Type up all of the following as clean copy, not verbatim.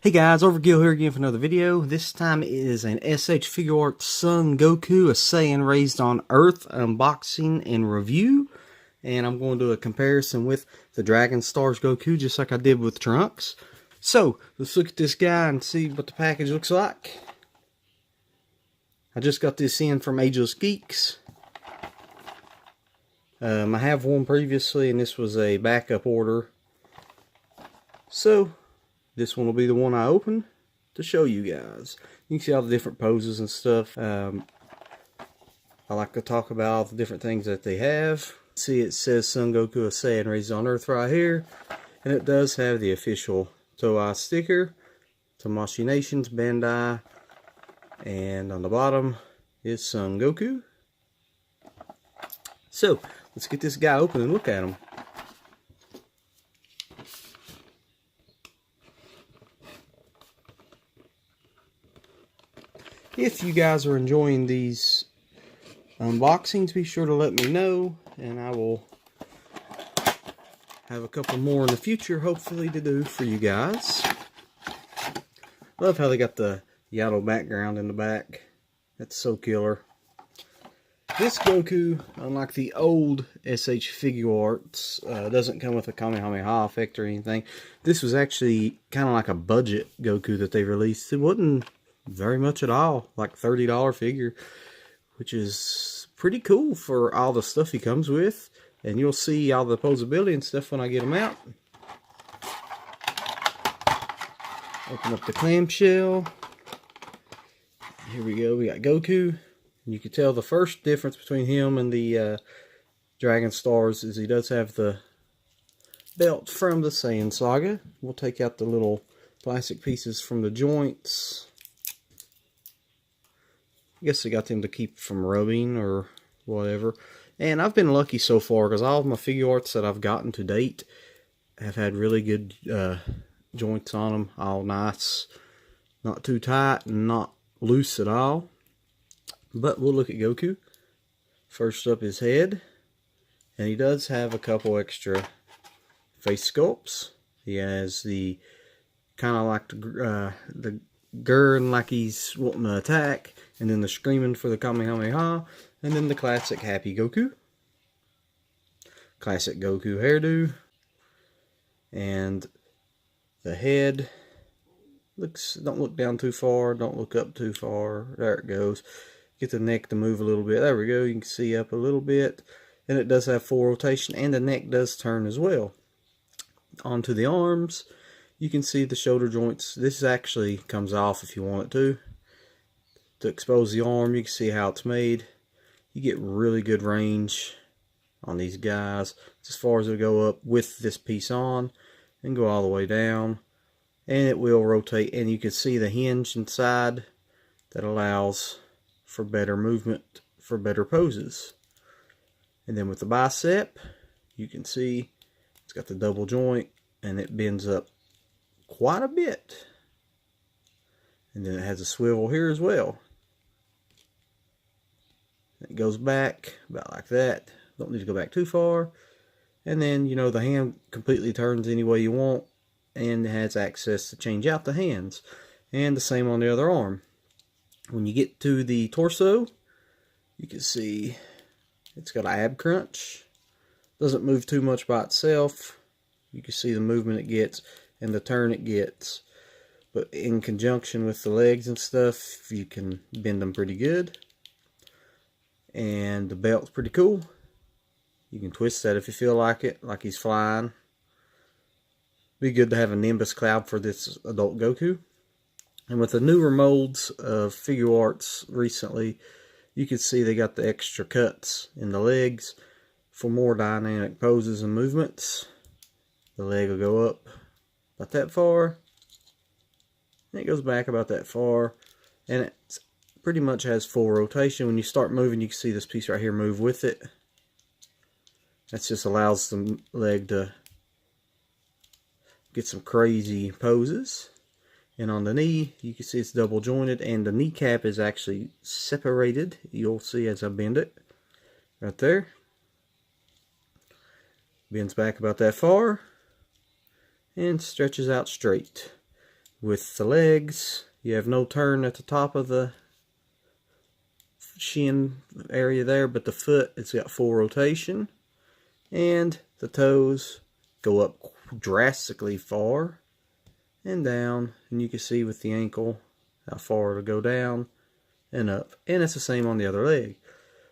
Hey guys, Overkill here again for another video. This time it is an SH Figuarts Son Goku, a Saiyan raised on Earth unboxing and review. And I'm going to do a comparison with the Dragon Stars Goku, just like I did with Trunks. So, let's look at this guy and see what the package looks like. I just got this in from Ageless Geeks. I have one previously, and this was a backup order. So, this one will be the one I open to show you guys. You can see all the different poses and stuff. I like to talk about all the different things that they have. See, it says Son Goku, a Saiyan raised on Earth right here. And it does have the official Toei sticker. Tamashii Nations, Bandai. And on the bottom is Son Goku. So, let's get this guy open and look at him. If you guys are enjoying these unboxings, be sure to let me know, and I will have a couple more in the future, hopefully, to do for you guys. Love how they got the yellow background in the back. That's so killer. This Goku, unlike the old SH Figuarts, doesn't come with a Kamehameha effect or anything. This was actually kind of like a budget Goku that they released. It wasn't very much at all, like $30 figure, which is pretty cool for all the stuff he comes with. And you'll see all the posability and stuff when I get them out. Open up the clamshell. Here we go, we got Goku. You can tell the first difference between him and the Dragon Stars is he does have the belt from the Saiyan saga. We'll take out the little plastic pieces from the joints. I guess they got them to keep from rubbing or whatever. And I've been lucky so far because all of my Figuarts that I've gotten to date have had really good joints on them. All nice. Not too tight and not loose at all. But we'll look at Goku. First up, his head. And he does have a couple extra face sculpts. He has the kind of like the gurn like he's wanting to attack, and then the screaming for the Kamehameha, and then the classic Happy Goku. Classic Goku hairdo. And the head looks, don't look down too far, don't look up too far. There it goes. Get the neck to move a little bit. There we go. You can see up a little bit. And it does have full rotation, and the neck does turn as well. Onto the arms. You can see the shoulder joints. This actually comes off if you want it to. To expose the arm, you can see how it's made. You get really good range on these guys. It's as far as it'll go up with this piece on, and go all the way down. And it will rotate, and you can see the hinge inside that allows for better movement, for better poses. And then with the bicep, you can see it's got the double joint, and it bends up quite a bit. And then it has a swivel here as well. It goes back about like that. Don't need to go back too far. And then, you know, the hand completely turns any way you want, and it has access to change out the hands. And the same on the other arm. When you get to the torso, you can see it's got an ab crunch. Doesn't move too much by itself. You can see the movement it gets and the turn it gets. But in conjunction with the legs and stuff, you can bend them pretty good. And the belt's pretty cool. You can twist that if you feel like it, like he's flying. Be good to have a Nimbus cloud for this adult Goku. And with the newer molds of Figuarts recently, you can see they got the extra cuts in the legs for more dynamic poses and movements. The leg will go up about that far, and it goes back about that far, and it pretty much has full rotation. When you start moving, you can see this piece right here move with it. That just allows the leg to get some crazy poses. And on the knee, you can see it's double jointed, and the kneecap is actually separated. You'll see as I bend it right there. Bends back about that far and stretches out straight. with the legs. You have no turn at the top of the shin area there, but the foot, it's got full rotation. And the toes go up drastically far and down. And you can see with the ankle how far it'll go down and up. And it's the same on the other leg.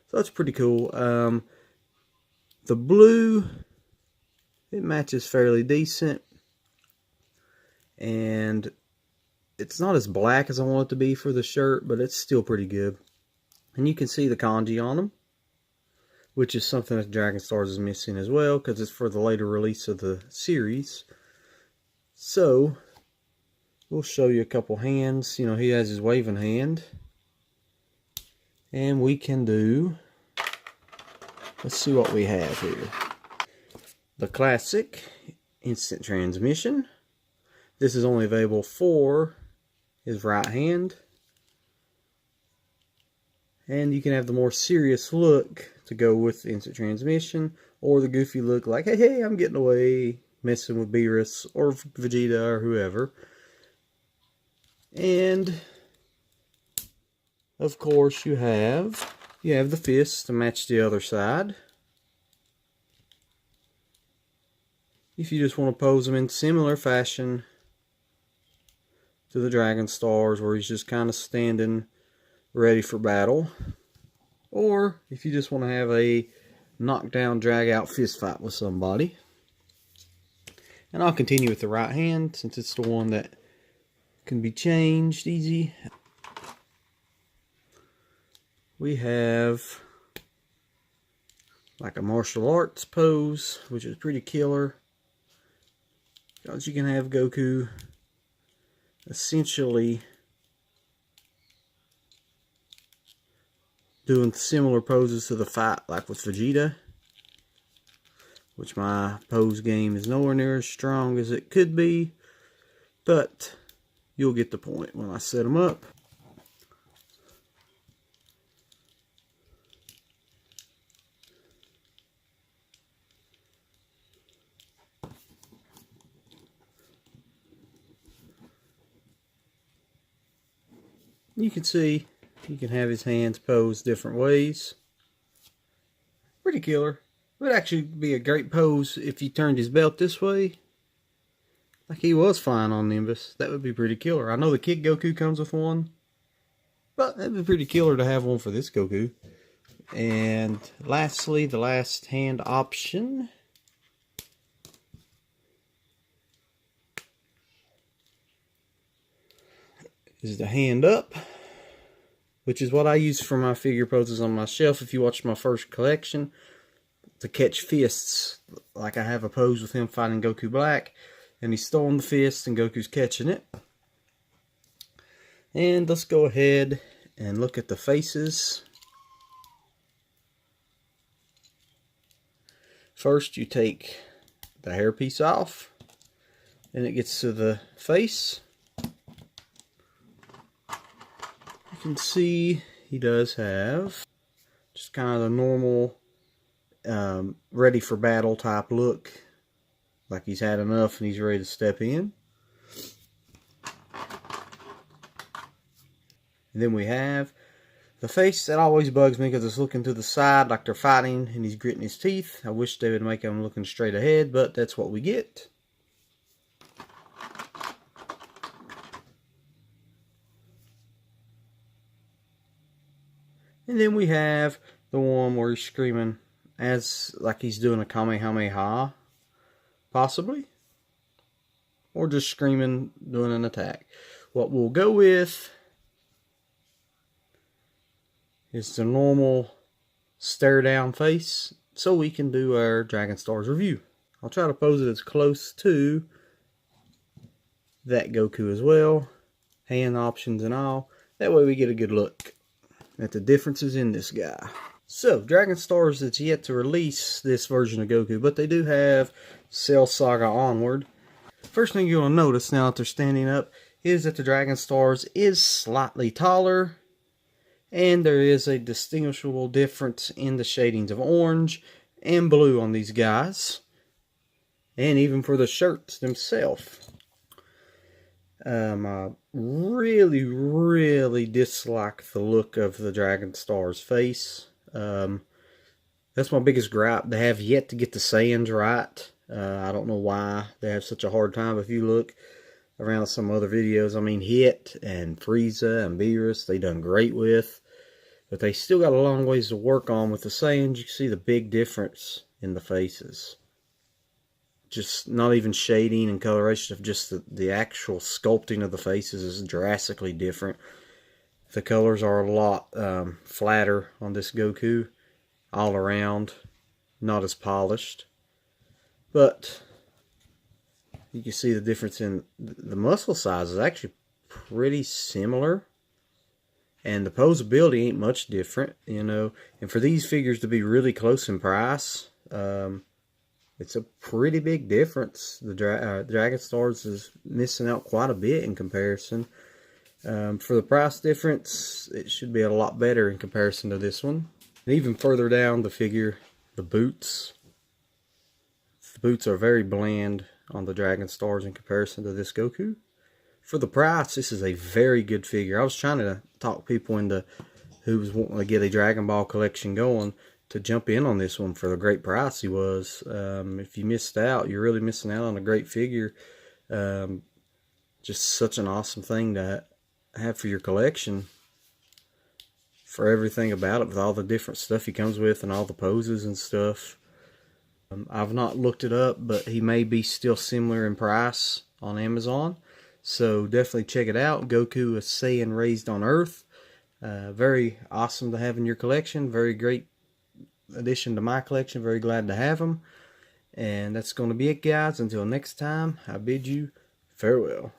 So that's pretty cool. The blue, it matches fairly decent. And it's not as black as I want it to be for the shirt, but it's still pretty good. And you can see the kanji on them, which is something that Dragon Stars is missing as well, because it's for the later release of the series. So, we'll show you a couple hands. You know, he has his waving hand. And we can do, let's see what we have here. The classic instant transmission. This is only available for his right hand. And you can have the more serious look to go with the instant transmission, or the goofy look like, hey, hey, I'm getting away, messing with Beerus or Vegeta or whoever. And of course you have the fists to match the other side. If you just want to pose them in similar fashion to the Dragon Stars, where he's just kind of standing ready for battle. Or if you just want to have a knockdown, drag out fist fight with somebody. And I'll continue with the right hand, since it's the one that can be changed easy. We have like a martial arts pose, which is pretty killer. Because you can have Goku essentially doing similar poses to the fight like with Vegeta, which my pose game is nowhere near as strong as it could be, but you'll get the point when I set them up. You can see you can have his hands posed different ways. Pretty killer. It would actually be a great pose if he turned his belt this way, like he was flying on Nimbus. That would be pretty killer. I know the Kid Goku comes with one, but it'd be pretty killer to have one for this Goku. And lastly, the last hand option is the hand up, which is what I use for my figure poses on my shelf. If you watch my first collection, to catch fists, like I have a pose with him fighting Goku Black, and he's throwing the fist and Goku's catching it. And let's go ahead and look at the faces. First, you take the hairpiece off, and it gets to the face. You can see he does have just kind of the normal ready for battle type look, like he's had enough and he's ready to step in. And then we have the face that always bugs me because it's looking to the side like they're fighting and he's gritting his teeth. I wish they would make him looking straight ahead, but that's what we get. And then we have the one where he's screaming as like he's doing a Kamehameha, possibly. Or just screaming, doing an attack. What we'll go with is the normal stare down face, so we can do our Dragon Stars review. I'll try to pose it as close to that Goku as well. Hand options and all. That way we get a good look at the differences in this guy. So, Dragon Stars is yet to release this version of Goku, but they do have Cell Saga Onward. First thing you're going to notice now that they're standing up is that the Dragon Stars is slightly taller, and there is a distinguishable difference in the shadings of orange and blue on these guys, and even for the shirts themselves. I really dislike the look of the Dragon Star's face. That's my biggest gripe. They have yet to get the Saiyans right. I don't know why they have such a hard time. If you look around some other videos, I mean, Hit and Frieza and Beerus, they done great with. But they still got a long ways to work on with the Saiyans. You can see the big difference in the faces. Just not even shading and coloration of just the actual sculpting of the faces is drastically different. The colors are a lot flatter on this Goku all around, not as polished. But you can see the difference in the muscle size is actually pretty similar. And the posability ain't much different, you know. And for these figures to be really close in price, it's a pretty big difference. The Dragon Stars is missing out quite a bit in comparison. For the price difference, it should be a lot better in comparison to this one. And even further down the figure, the boots. The boots are very bland on the Dragon Stars in comparison to this Goku. For the price, this is a very good figure. I was trying to talk people into who was wanting to get a Dragon Ball collection going to jump in on this one for the great price he was. If you missed out, you're really missing out on a great figure. Just such an awesome thing to have for your collection. For everything about it, with all the different stuff he comes with and all the poses and stuff. I've not looked it up, but he may be still similar in price on Amazon. So definitely check it out. Goku, a Saiyan raised on Earth. Very awesome to have in your collection. Very great addition to my collection. Very glad to have them. And that's going to be it, guys. Until next time, I bid you farewell.